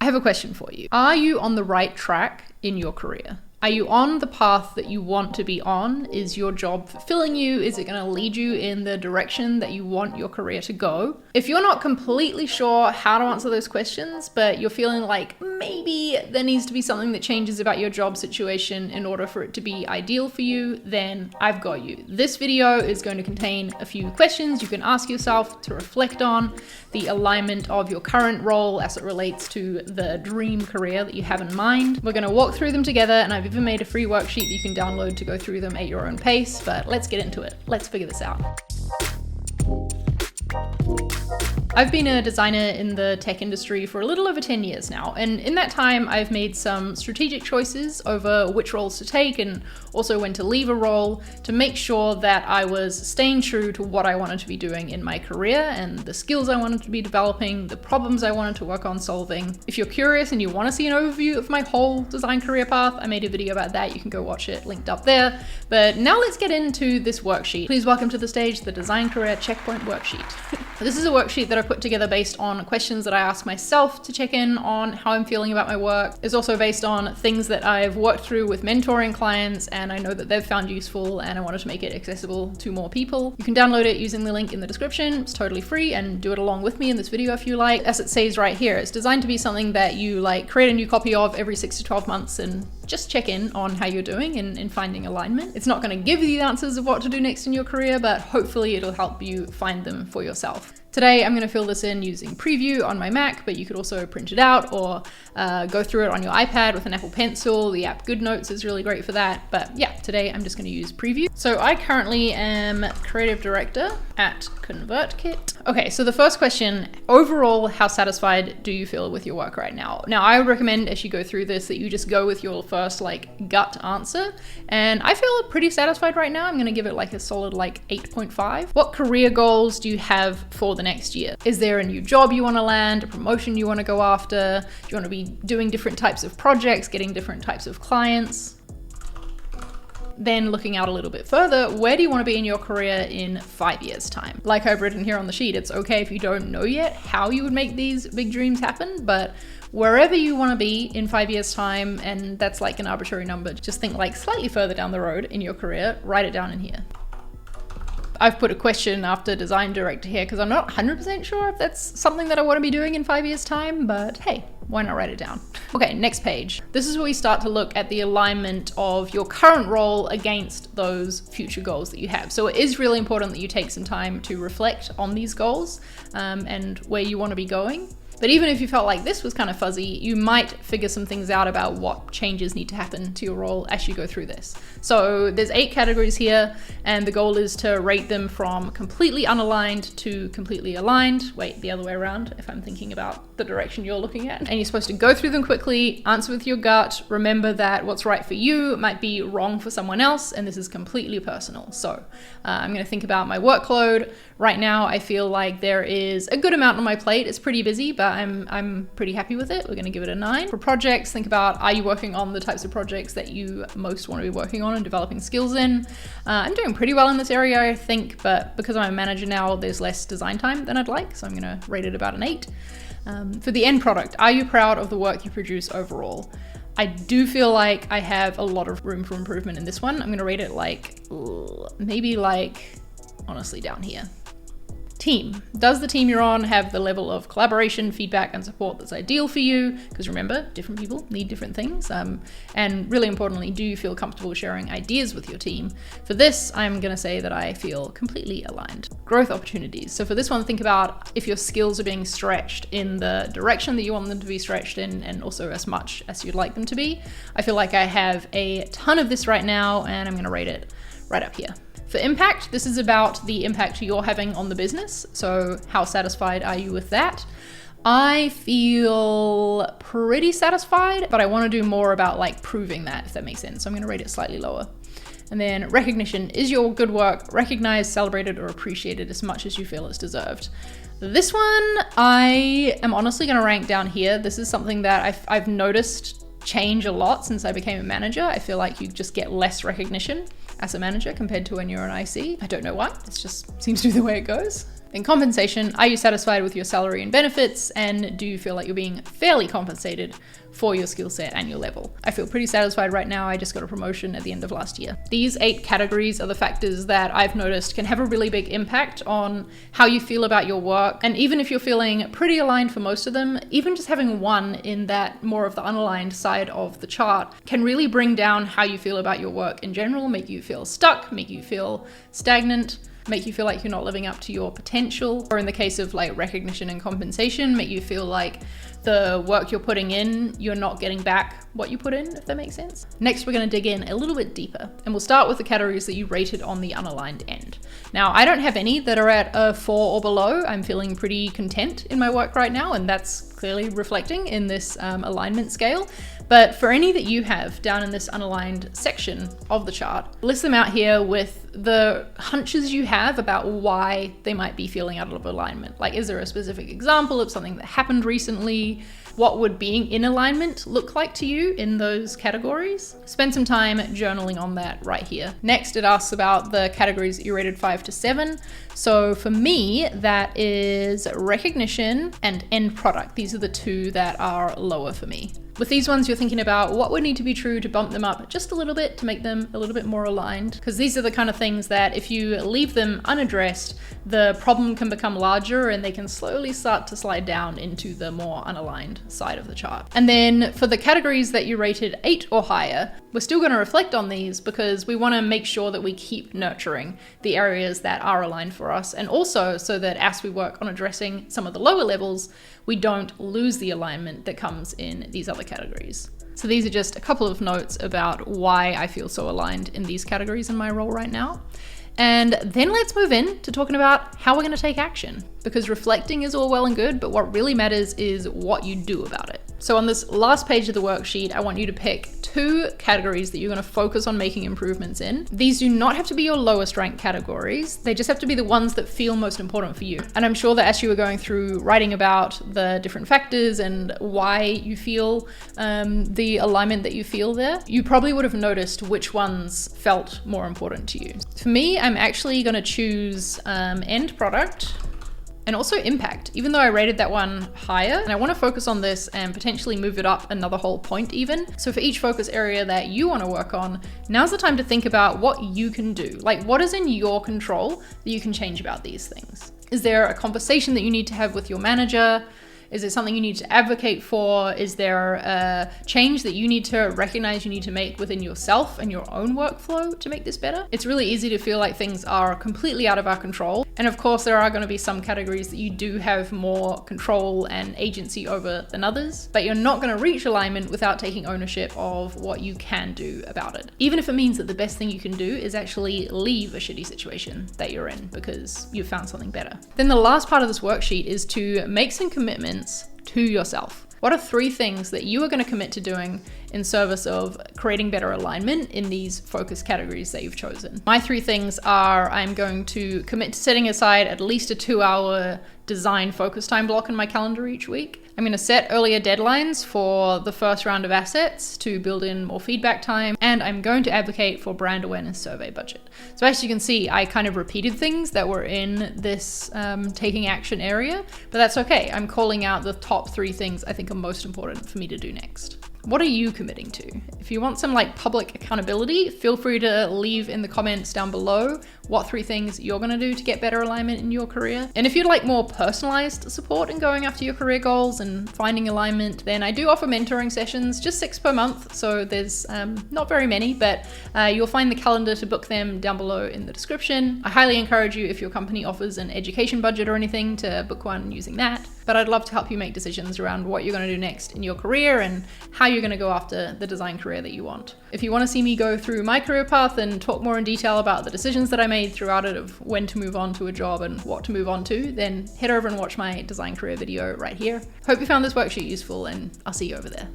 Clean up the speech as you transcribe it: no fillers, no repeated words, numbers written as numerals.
have a question for you. Are you on the right track in your career? Are you on the path that you want to be on? Is your job fulfilling you? Is it going to lead you in the direction that you want your career to go? If you're not completely sure how to answer those questions, but you're feeling like maybe there needs to be something that changes about your job situation in order for it to be ideal for you, then I've got you. This video is going to contain a few questions you can ask yourself to reflect on the alignment of your current role as it relates to the dream career that you have in mind. We're going to walk through them together, and I've even made a free worksheet that you can download to go through them at your own pace, but let's get into it. Let's figure this out. I've been a designer in the tech industry for a little over 10 years now, and in that time I've made some strategic choices over which roles to take and also when to leave a role to make sure that I was staying true to what I wanted to be doing in my career and the skills I wanted to be developing, the problems I wanted to work on solving. If you're curious and you want to see an overview of my whole design career path, I made a video about that. You can go watch it, linked up there. But now let's get into this worksheet. Please welcome to the stage the Design Career Checkpoint Worksheet. This is a worksheet that I put together based on questions that I ask myself to check in on how I'm feeling about my work. It's also based on things that I've worked through with mentoring clients and I know that they've found useful, and I wanted to make it accessible to more people. You can download it using the link in the description. It's totally free, and do it along with me in this video if you like. As it says right here, it's designed to be something that you create a new copy of every 6 to 12 months and just check in on how you're doing and finding alignment. It's not going to give you the answers of what to do next in your career, but hopefully it'll help you find them for yourself. Today, I'm going to fill this in using Preview on my Mac, but you could also print it out or go through it on your iPad with an Apple Pencil. The app GoodNotes is really great for that. But yeah, today I'm just going to use Preview. So I currently am Creative Director at ConvertKit. Okay, so the first question, overall, how satisfied do you feel with your work right now? Now, I would recommend as you go through this that you just go with your first gut answer. And I feel pretty satisfied right now. I'm going to give it a solid 8.5. What career goals do you have for the next year? Is there a new job you want to land, a promotion you want to go after? Do you want to be doing different types of projects, getting different types of clients? Then looking out a little bit further, where do you want to be in your career in 5 years' time? Like I've written here on the sheet, it's okay if you don't know yet how you would make these big dreams happen, but wherever you want to be in 5 years' time, and that's an arbitrary number, just think slightly further down the road in your career, write it down in here. I've put a question after design director here because I'm not 100% sure if that's something that I want to be doing in 5 years' time, but hey, why not write it down? Okay, next page. This is where we start to look at the alignment of your current role against those future goals that you have. So it is really important that you take some time to reflect on these goals and where you want to be going. But even if you felt like this was kind of fuzzy, you might figure some things out about what changes need to happen to your role as you go through this. So there's 8 categories here, and the goal is to rate them from completely unaligned to completely aligned. Wait, the other way around, if I'm thinking about the direction you're looking at. And you're supposed to go through them quickly, answer with your gut, remember that what's right for you might be wrong for someone else, and this is completely personal. So I'm going to think about my workload. Right now, I feel like there is a good amount on my plate. It's pretty busy, but I'm pretty happy with it. We're going to give it a 9. For projects, think about, are you working on the types of projects that you most want to be working on and developing skills in? I'm doing pretty well in this area, I think, but because I'm a manager now, there's less design time than I'd like, so I'm going to rate it about an 8. For the end product, are you proud of the work you produce overall? I do feel like I have a lot of room for improvement in this one. I'm going to rate it maybe honestly down here. Team. Does the team you're on have the level of collaboration, feedback, and support that's ideal for you? Because remember, different people need different things. And really importantly, do you feel comfortable sharing ideas with your team? For this, I'm going to say that I feel completely aligned. Growth opportunities. So for this one, think about if your skills are being stretched in the direction that you want them to be stretched in, and also as much as you'd like them to be. I feel like I have a ton of this right now, and I'm going to rate it right up here. For impact, this is about the impact you're having on the business. So how satisfied are you with that? I feel pretty satisfied, but I want to do more about proving that, if that makes sense. So I'm going to rate it slightly lower. And then recognition. Is your good work recognized, celebrated, or appreciated as much as you feel it's deserved? This one, I am honestly going to rank down here. This is something that I've noticed change a lot since I became a manager. I feel like you just get less recognition as a manager compared to when you're an IC. I don't know why, it just seems to be the way it goes. In compensation, are you satisfied with your salary and benefits? And do you feel like you're being fairly compensated for your skill set and your level? I feel pretty satisfied right now. I just got a promotion at the end of last year. These 8 categories are the factors that I've noticed can have a really big impact on how you feel about your work. And even if you're feeling pretty aligned for most of them, even just having one in that more of the unaligned side of the chart can really bring down how you feel about your work in general, make you feel stuck, make you feel stagnant, make you feel like you're not living up to your potential, or in the case of like recognition and compensation, make you feel like the work you're putting in, you're not getting back what you put in, if that makes sense. Next, we're going to dig in a little bit deeper, and we'll start with the categories that you rated on the unaligned end. Now, I don't have any that are at a 4 or below. I'm feeling pretty content in my work right now, and that's clearly reflecting in this alignment scale. But for any that you have down in this unaligned section of the chart, list them out here with the hunches you have about why they might be feeling out of alignment. Like, is there a specific example of something that happened recently? What would being in alignment look like to you in those categories? Spend some time journaling on that right here. Next, it asks about the categories that you rated 5 to 7. So for me, that is recognition and end product. These are the 2 that are lower for me. With these ones, you're thinking about what would need to be true to bump them up just a little bit to make them a little bit more aligned. Because these are the kind of things that if you leave them unaddressed, the problem can become larger and they can slowly start to slide down into the more unaligned side of the chart. And then for the categories that you rated 8 or higher, we're still going to reflect on these because we want to make sure that we keep nurturing the areas that are aligned for us. And also so that as we work on addressing some of the lower levels, we don't lose the alignment that comes in these other categories. So these are just a couple of notes about why I feel so aligned in these categories in my role right now. And then let's move in to talking about how we're going to take action, because reflecting is all well and good, but what really matters is what you do about it. So on this last page of the worksheet, I want you to pick 2 categories that you're going to focus on making improvements in. These do not have to be your lowest ranked categories. They just have to be the ones that feel most important for you. And I'm sure that as you were going through writing about the different factors and why you feel the alignment that you feel there, you probably would have noticed which ones felt more important to you. For me, I'm actually going to choose end product and also impact, even though I rated that one higher. And I want to focus on this and potentially move it up another whole point even. So for each focus area that you want to work on, now's the time to think about what you can do. Like, what is in your control that you can change about these things? Is there a conversation that you need to have with your manager? Is there something you need to advocate for? Is there a change that you need to recognize you need to make within yourself and your own workflow to make this better? It's really easy to feel like things are completely out of our control. And of course, there are going to be some categories that you do have more control and agency over than others, but you're not going to reach alignment without taking ownership of what you can do about it. Even if it means that the best thing you can do is actually leave a shitty situation that you're in because you've found something better. Then the last part of this worksheet is to make some commitments to yourself. What are 3 things that you are going to commit to doing in service of creating better alignment in these focus categories that you've chosen? My 3 things are: I'm going to commit to setting aside at least a 2-hour design focus time block in my calendar each week. I'm going to set earlier deadlines for the first round of assets to build in more feedback time, and I'm going to advocate for brand awareness survey budget. So as you can see, I kind of repeated things that were in this taking action area, but that's okay. I'm calling out the top 3 things I think are most important for me to do next. What are you committing to? If you want some public accountability, feel free to leave in the comments down below what 3 things you're going to do to get better alignment in your career. And if you'd like more personalized support in going after your career goals and finding alignment, then I do offer mentoring sessions, just 6 per month. So there's not very many, but you'll find the calendar to book them down below in the description. I highly encourage you, if your company offers an education budget or anything, to book one using that. But I'd love to help you make decisions around what you're going to do next in your career and how you're going to go after the design career that you want. If you want to see me go through my career path and talk more in detail about the decisions that I made throughout it of when to move on to a job and what to move on to, then head over and watch my design career video right here. Hope you found this worksheet useful, and I'll see you over there.